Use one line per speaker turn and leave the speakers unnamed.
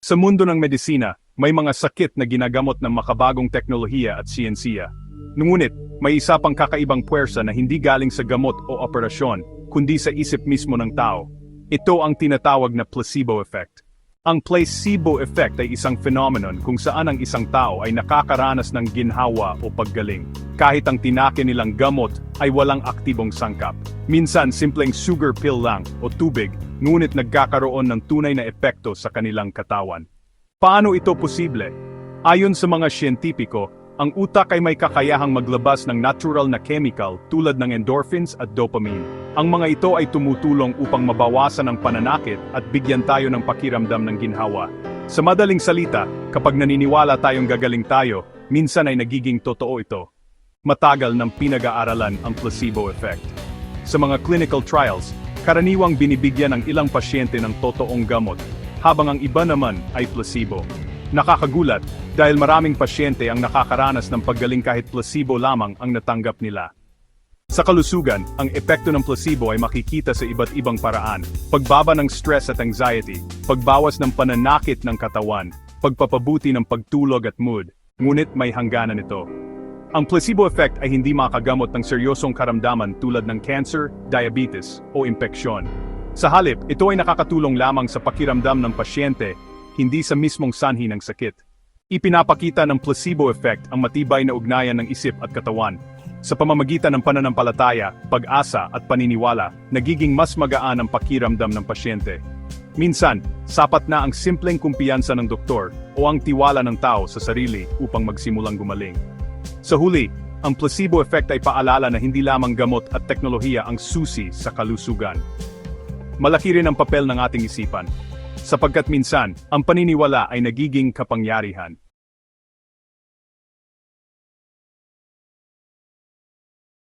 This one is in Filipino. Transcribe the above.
Sa mundo ng medisina, may mga sakit na ginagamot ng makabagong teknolohiya at siyensiya. Ngunit, may isa pang kakaibang puwersa na hindi galing sa gamot o operasyon, kundi sa isip mismo ng tao. Ito ang tinatawag na placebo effect. Ang placebo effect ay isang phenomenon kung saan ang isang tao ay nakakaranas ng ginhawa o paggaling. Kahit ang tinake nilang gamot ay walang aktibong sangkap. Minsan simpleng sugar pill lang o tubig, ngunit nagkakaroon ng tunay na epekto sa kanilang katawan. Paano ito posible? Ayon sa mga siyentipiko, ang utak ay may kakayahang maglabas ng natural na chemical tulad ng endorphins at dopamine. Ang mga ito ay tumutulong upang mabawasan ang pananakit at bigyan tayo ng pakiramdam ng ginhawa. Sa madaling salita, kapag naniniwala tayong gagaling tayo, minsan ay nagiging totoo ito. Matagal nang pinag-aaralan ang placebo effect. Sa mga clinical trials, karaniwang binibigyan ang ilang pasyente ng totoong gamot, habang ang iba naman ay placebo. Nakakagulat, dahil maraming pasyente ang nakakaranas ng paggaling kahit placebo lamang ang natanggap nila. Sa kalusugan, ang epekto ng placebo ay makikita sa iba't ibang paraan. Pagbaba ng stress at anxiety, pagbawas ng pananakit ng katawan, pagpapabuti ng pagtulog at mood, ngunit may hangganan ito. Ang placebo effect ay hindi makagamot ng seryosong karamdaman tulad ng cancer, diabetes, o impeksyon. Sa halip, ito ay nakakatulong lamang sa pakiramdam ng pasyente, hindi sa mismong sanhi ng sakit. Ipinapakita ng placebo effect ang matibay na ugnayan ng isip at katawan. Sa pamamagitan ng pananampalataya, pag-asa at paniniwala, nagiging mas magaan ang pakiramdam ng pasyente. Minsan, sapat na ang simpleng kumpiyansa ng doktor o ang tiwala ng tao sa sarili upang magsimulang gumaling. Sa huli, ang placebo effect ay paalala na hindi lamang gamot at teknolohiya ang susi sa kalusugan. Malaki rin ang papel ng ating isipan. Sapagkat minsan, ang paniniwala ay nagiging kapangyarihan.